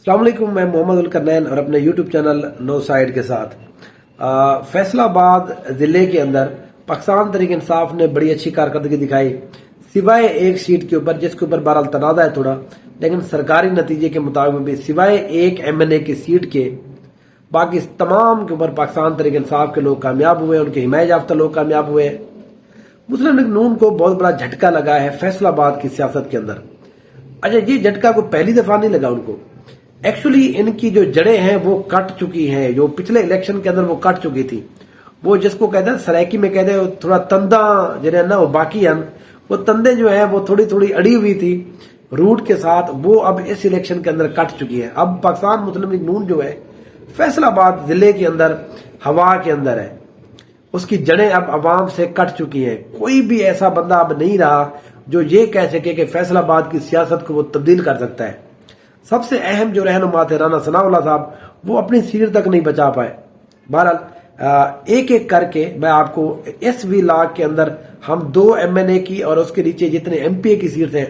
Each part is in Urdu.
السلام علیکم، میں محمد الکرنین اور اپنے یوٹیوب چینل نو سائیڈ کے ساتھ فیصل آباد ضلع کے اندر پاکستان تحریک انصاف نے بڑی اچھی کارکردگی دکھائی، سوائے ایک سیٹ کے اوپر جس کے اوپر بہرحال تنازع ہے تھوڑا، لیکن سرکاری نتیجے کے مطابق بھی سوائے ایک ایم این اے کی سیٹ کے باقی تمام کے اوپر پاکستان تحریک انصاف کے لوگ کامیاب ہوئے، ان کے حمایت یافتہ لوگ کامیاب ہوئے۔ مسلم لیگ نون کو بہت بڑا جھٹکا لگا ہے فیصل آباد کی سیاست کے اندر۔ اچھا، یہ جھٹکا کو پہلی دفعہ نہیں لگا ان کو، ایکچولی ان کی جو جڑیں ہیں وہ کٹ چکی ہیں، جو پچھلے الیکشن کے اندر وہ کٹ چکی تھی۔ وہ جس کو کہتے ہیں سرائکی میں کہتے ہیں تھوڑا تندہ جنہیں نا وہ باقی ہیں، وہ تندے جو ہیں وہ تھوڑی تھوڑی اڑی ہوئی تھی روٹ کے ساتھ، وہ اب اس الیکشن کے اندر کٹ چکی ہے۔ اب پاکستان مسلم لیگ نون جو ہے فیصل آباد ضلع کے اندر ہوا کے اندر ہے، اس کی جڑیں اب عوام سے کٹ چکی ہیں۔ کوئی بھی ایسا بندہ اب نہیں رہا جو یہ کہہ سکے کہ فیصل آباد کی سیاست کو وہ تبدیل کر سکتا ہے۔ سب سے اہم جو رہنما تھے رانا ثناء اللہ صاحب، وہ اپنی سیٹ تک نہیں بچا پائے۔ بہرحال ایک ایک کر کے میں آپ کو اس ولاگ کے اندر ہم 2 ایم این اے کی اور اس کے نیچے جتنے ایم پی اے کی سیٹ ہیں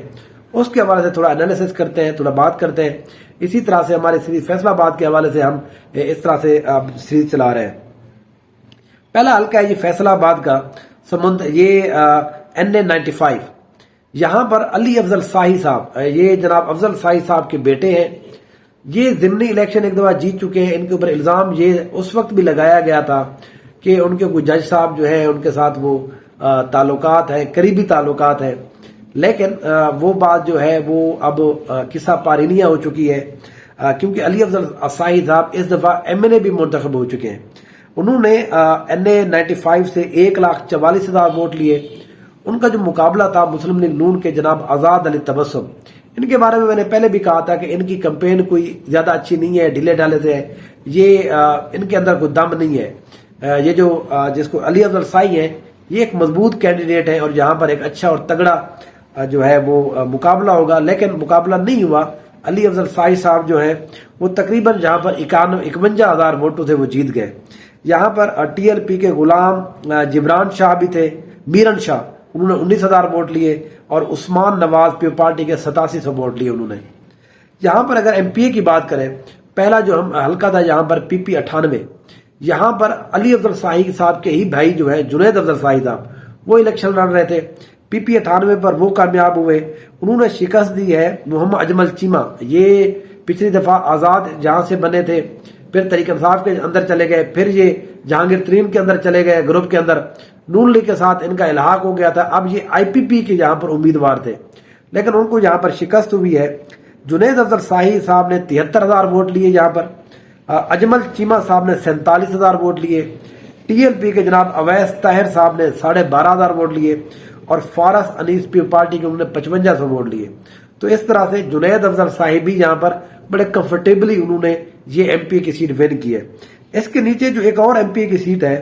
اس کے حوالے سے تھوڑا انالیسس کرتے ہیں، تھوڑا بات کرتے ہیں۔ اسی طرح سے ہمارے سیریز فیصل آباد کے حوالے سے ہم اس طرح سے سیریز چلا رہے ہیں۔ پہلا حلقہ ہے یہ فیصل آباد کا سمند، یہ NA95۔ یہاں پر علی افضل شاہی صاحب، یہ جناب افضل شاہی صاحب کے بیٹے ہیں، یہ ضمنی الیکشن ایک دفعہ جیت چکے ہیں۔ ان کے اوپر الزام یہ اس وقت بھی لگایا گیا تھا کہ ان کے کوئی جج صاحب جو ہیں ان کے ساتھ وہ تعلقات ہیں، قریبی تعلقات ہیں، لیکن وہ بات جو ہے وہ اب قصہ پارینیہ ہو چکی ہے، کیونکہ علی افضل شاہی صاحب اس دفعہ ایم این اے بھی منتخب ہو چکے ہیں۔ انہوں نے NA95 سے 1,44,000 ووٹ لیے۔ ان کا جو مقابلہ تھا مسلم لیگ نون کے جناب آزاد علی تبسم، ان کے بارے میں نے پہلے بھی کہا تھا کہ ان کی کمپین کوئی زیادہ اچھی نہیں ہے، ڈھیلے ڈھالے سے ہے، یہ ان کے اندر کوئی دم نہیں ہے۔ یہ جو جس کو علی افضل شاہی ہے، یہ ایک مضبوط کینڈیڈیٹ ہے اور یہاں پر ایک اچھا اور تگڑا جو ہے وہ مقابلہ ہوگا، لیکن مقابلہ نہیں ہوا۔ علی افضل شاہی صاحب جو ہیں وہ تقریباً جہاں پر 51,000 ووٹوں سے وہ جیت گئے۔ یہاں پر ٹی ایل پی کے غلام جبران شاہ بھی تھے، میرن شاہ، انہوں نے 19,000 ووٹ لیے، اور عثمان نواز پیو پارٹی کے 8700 ووٹ لیے انہوں نے۔ یہاں پر اگر ایم پی اے کی بات کریں، پہلا جو ہم حلقہ تھا یہاں پر PP 98، یہاں پر علی افضل شاہی صاحب کے ہی بھائی جو ہے جنید افضل شاہی صاحب، وہ الیکشن لڑ رہے تھے۔ PP 98 پر وہ کامیاب ہوئے، انہوں نے شکست دی ہے محمد اجمل چیمہ، یہ پچھلی دفعہ آزاد جہاں سے بنے تھے، پھر تحریک انصاف کے اندر چلے گئے، پھر یہ جہانگیر ترین کے اندر چلے گئے، گروپ کے اندر نون لیگ کے ساتھ ان کا الحاق ہو گیا تھا۔ اب یہ IPP کے یہاں پر امیدوار تھے، لیکن ان کو یہاں پر شکست ہوئی ہے۔ جنید افضل شاہی صاحب نے 73,000 ووٹ لیے، یہاں پر اجمل چیمہ صاحب نے 47,000 ووٹ لیے، TLP کے جناب اویس طاہر صاحب نے 12,500 ووٹ لیے، اور فارس انیس پیو پارٹی کے انہوں نے 5500 ووٹ لیے۔ تو اس طرح سے جنید افضل شاہی بھی یہاں پر بڑے کمفرٹیبلی انہوں نے یہ MP کی سیٹ ون کی ہے۔ اس کے نیچے جو ایک اور MP کی سیٹ ہے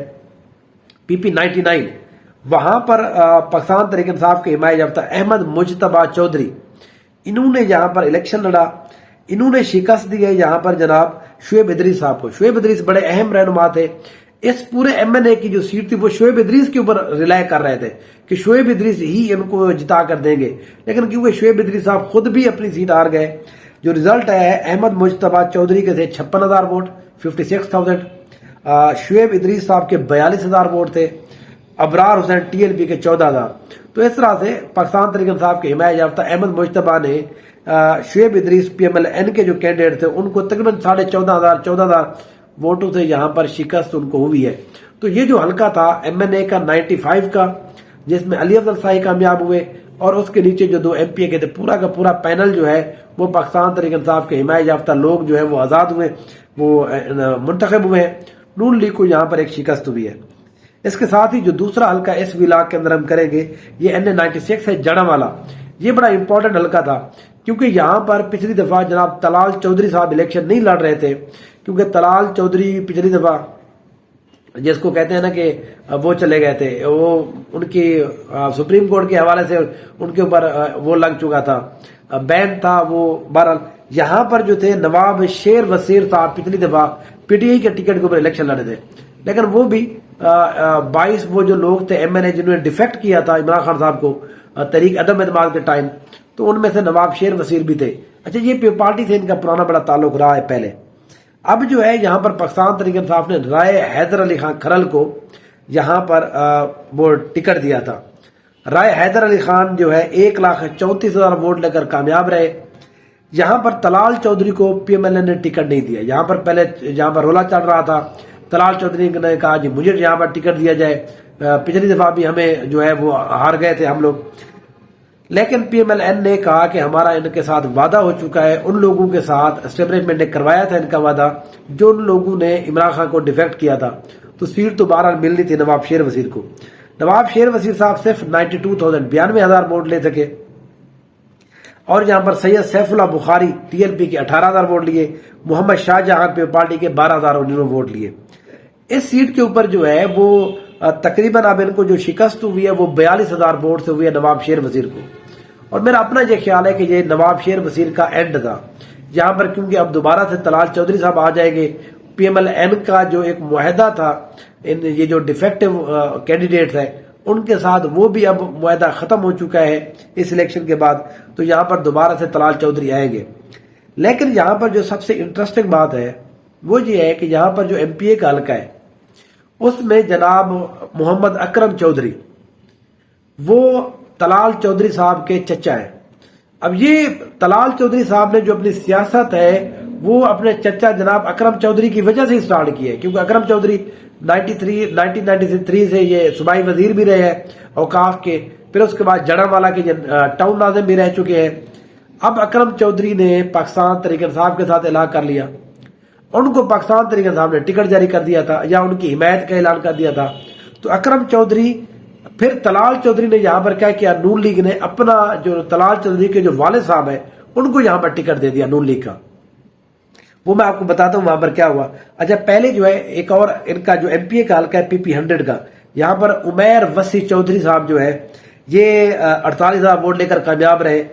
PP 99، وہاں پر پاکستان تحریک انصاف کے حمایت یافتہ احمد مجتبی چودھری، انہوں نے یہاں پر الیکشن لڑا، انہوں نے شکست دی ہے یہاں پر جناب شعیب ادریس صاحب کو۔ شعیب ادریس بڑے اہم رہنما تھے، اس پورے ایم این اے کی جو سیٹ تھی وہ شعیب ادریس کے اوپر ریلائے کر رہے تھے کہ شعیب ادریس ہی ان کو جتا کر دیں گے، لیکن کیونکہ شعیب ادریس صاحب خود بھی اپنی سیٹ ہار گئے، جو ریزلٹ ہے احمد مجتبی چودھری کے تھے 56,000 ووٹ، 56,000، شعیب ادریس صاحب کے 42,000 ووٹ تھے، ابرار حسین TLP کے 14,000۔ تو اس طرح سے پاکستان تحریک انصاف کے حمایت یافتہ احمد مجتبی نے شعیب ادریس PMLN کے جو کینڈیڈیٹ تھے ان کو تقریباً 14,500 ووٹوں سے یہاں پر شکست ان کو ہوئی ہے۔ تو یہ جو حلقہ تھا MNA کا 95 کا، جس میں علی افضل شاہی کامیاب ہوئے، اور اس کے نیچے جو 2 MPA کے تھے، پورا کا پورا پینل جو ہے وہ پاکستان تحریک انصاف کے حمایت یافتہ لوگ جو ہے وہ آزاد ہوئے، وہ منتخب ہوئے ہیں۔ نون لیگ کو یہاں پر ایک شکست ہوئی ہے۔ اس کے ساتھ ہی جو دوسرا حلقہ اس ولاگ کے اندر ہم کریں گے، یہ NA96 ہے، جڑا والا۔ یہ بڑا امپورٹنٹ حلقہ تھا، کیونکہ یہاں پر پچھلی دفعہ جناب طلال چودھری صاحب الیکشن نہیں لڑ رہے تھے، کیونکہ طلال چودھری پچھلی دفعہ جس کو کہتے ہیں نا کہ وہ چلے گئے تھے، وہ ان کی سپریم کورٹ کے حوالے سے ان کے اوپر وہ لگ چکا تھا، بین تھا وہ۔ بہرحال یہاں پر جو تھے نواب شیر وزیر صاحب پچھلی دفعہ PTI کے ٹکٹ کے اوپر الیکشن لڑے تھے، لیکن وہ بھی 22 وہ جو لوگ تھے MNA جنہوں نے ڈیفیکٹ کیا تھا عمران خان صاحب کو تحریک عدم اعتماد کے ٹائم، تو ان میں سے نواب شیر وزیر بھی تھے۔ اچھا یہ پیپل پارٹی سے ان کا پرانا بڑا تعلق رہا ہے پہلے. اب جو ہے یہاں پر پاکستان تحریک انصاف نے رائے حیدر علی خان کھرل کو یہاں پر وہ ٹکٹ دیا تھا. رائے حیدر علی خان جو ہے 1,34,000 ووٹ لے کر کامیاب رہے. یہاں پر طلال چودھری کو پی ایم ایل این نے ٹکٹ نہیں دیا. یہاں پر پہلے جہاں پر رولا چل رہا تھا طلال چودھری نے کہا جی مجھے یہاں پر ٹکٹ دیا جائے. پچھلی دفعہ بھی ہمیں جو ہے وہ ہار گئے تھے ہم لوگ، لیکن پی ایم ایل این نے کہا کہ ہمارا ان کے ساتھ وعدہ ہو چکا ہے. ان لوگوں کے ساتھ اسٹیبلشمنٹ نے کروایا تھا ان کا وعدہ، جو ان لوگوں نے عمران خان کو ڈیفیکٹ کیا تھا. تو سیٹ تو بہرحال ملنی تھی نواب شیر وزیر کو. نواب شیر وزیر صاحب صرف 92,000 ووٹ لے سکے، اور یہاں پر سید سیف اللہ بخاری ٹی ایل پی کے 18,000 ووٹ لیے. محمد شاہ جہاں پیپل پارٹی کے 12,000 ووٹ لیے. اس سیٹ کے اوپر جو ہے وہ تقریباً اب ان کو جو شکست ہوئی ہے وہ 42,000 ووٹ سے ہوئی ہے نواب شیر وزیر کو. اور میرا اپنا یہ خیال ہے کہ یہ نواب شیر وزیر کا اینڈ تھا یہاں پر، کیونکہ اب دوبارہ سے طلال چودھری صاحب آ جائیں گے. پی ایم ایل این کا جو ایک معاہدہ تھا یہ جو ڈیفیکٹو کینڈیڈیٹس ہیں ان کے ساتھ، وہ بھی اب معاہدہ ختم ہو چکا ہے اس الیکشن کے بعد. تو یہاں پر دوبارہ سے طلال چودھری آئیں گے. لیکن یہاں پر جو سب سے انٹرسٹنگ بات ہے وہ یہ ہے کہ یہاں پر جو ایم پی اے کا حلقہ ہے اس میں جناب محمد اکرم چودھری وہ طلال چودھری صاحب کے چچا ہیں. اب یہ طلال چودھری صاحب نے جو اپنی سیاست ہے وہ اپنے چچا جناب اکرم چودھری کی وجہ سے ہی سٹارٹ کی ہے، کیونکہ اکرم چودھری 1993 سے یہ صوبائی وزیر بھی رہے ہیں اوقاف کے، پھر اس کے بعد جڑا والا کے ٹاؤن ناظم بھی رہ چکے ہیں. اب اکرم چودھری نے پاکستان تحریک انصاف کے ساتھ اعلان کر لیا. ان کو پاکستان تحریک انصاف نے ٹکٹ جاری کر دیا تھا یا ان کی حمایت کا اعلان کر دیا تھا. تو اکرم چودھری پھر طلال چودھری نے یہاں پر کیا کیا، نون لیگ نے اپنا جو طلال چودھری کے جو والد صاحب ہیں ان کو یہاں پر ٹکٹ دے دیا نون لیگ کا. وہ میں آپ کو بتاتا ہوں وہاں پر کیا ہوا. اچھا پہلے جو ہے ایک اور ان کا جو ایم پی اے کا حلقہ ہے پی پی 100 کا، یہاں پر عمیر وسیع چودھری صاحب جو ہے یہ 48,000 ووٹ لے کر کامیاب رہے.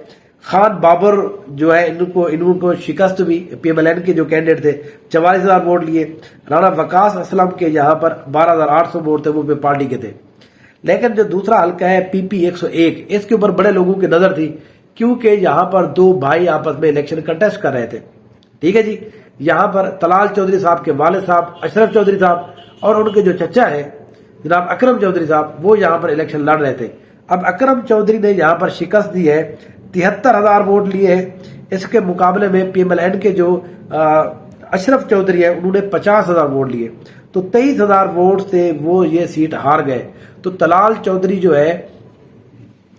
خان بابر جو ہے ان کو شکست ہوئی، پی ایم ایل این کے جو کینڈیڈیٹ تھے 44,000 ووٹ لیے. رانا وقاص اسلم کے یہاں پر 12,800 ووٹ تھے، وہ پیپل پارٹی کے تھے. لیکن جو دوسرا حلقہ ہے پی پی 101 اس کے اوپر بڑے لوگوں کی نظر تھی، کیونکہ یہاں پر دو بھائی آپس میں الیکشن کنٹیسٹ کر رہے تھے. ٹھیک ہے جی، یہاں پر طلال چودھری صاحب کے والد صاحب اشرف چودھری صاحب اور ان کے جو چچا ہیں جناب اکرم چودھری صاحب وہ یہاں پر الیکشن لڑ رہے تھے. اب اکرم چودھری نے یہاں پر شکست دی ہے، 73,000 ووٹ لیے ہیں. اس کے مقابلے میں پی ایم ایل این کے جو اشرف چودھری ہے انہوں نے 50,000 ووٹ لیے. تو 23,000 ووٹ سے وہ یہ سیٹ ہار گئے. تو طلال چودھری جو ہے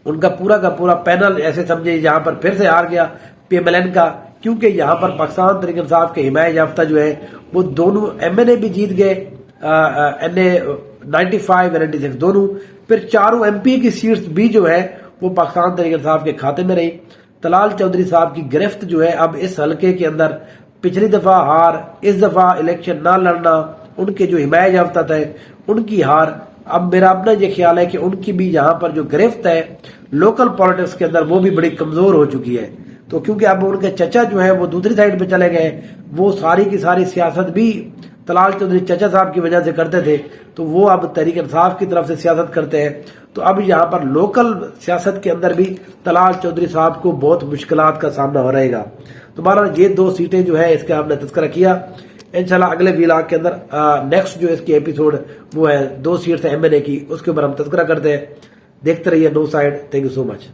ان کا پورا پینل ایسے سمجھے یہاں پر پھر سے ہار گیا پی ایم ایل این کا، کیونکہ یہاں پر پاکستان تحریک انصاف کے حمایت یافتہ جو ہے وہ دونوں ایم این اے بھی جیت گئے، این اے 95 96 دونوں. پھر چاروں ایم پی کی سیٹس بھی جو ہے وہ پاکستان تحریک انصاف کے کھاتے میں رہی. طلال چودھری صاحب کی گرفت جو ہے اب اس حلقے کے اندر، پچھلی دفعہ ہار، اس دفعہ الیکشن نہ لڑنا، ان کے جو حمایت یافتہ تھے ان کی ہار. اب میرا اپنا یہ خیال ہے کہ ان کی بھی یہاں پر جو گرفت ہے لوکل پالیٹکس کے اندر وہ بھی بڑی کمزور ہو چکی ہے. تو کیونکہ اب ان کے چچا جو ہے وہ دوسری سائڈ پہ چلے گئے، وہ ساری کی ساری سیاست بھی طلال چودھری چچا صاحب کی وجہ سے کرتے تھے، تو وہ اب تحریک انصاف کی طرف سے سیاست کرتے ہیں. تو اب یہاں پر لوکل سیاست کے اندر بھی طلال چودھری صاحب کو بہت مشکلات کا سامنا ہو رہے گا. تو بہرحال یہ دو سیٹیں جو ہے اس کا ہم نے تذکرہ کیا. انشاءاللہ اگلے ویلاگ کے اندر نیکسٹ جو اس کی ایپیسوڈ وہ ہے 2 سیٹس ایم این اے کی، اس کے اوپر ہم تذکرہ کرتے ہیں. دیکھتے رہیے نو سائیڈ. Thank you so much.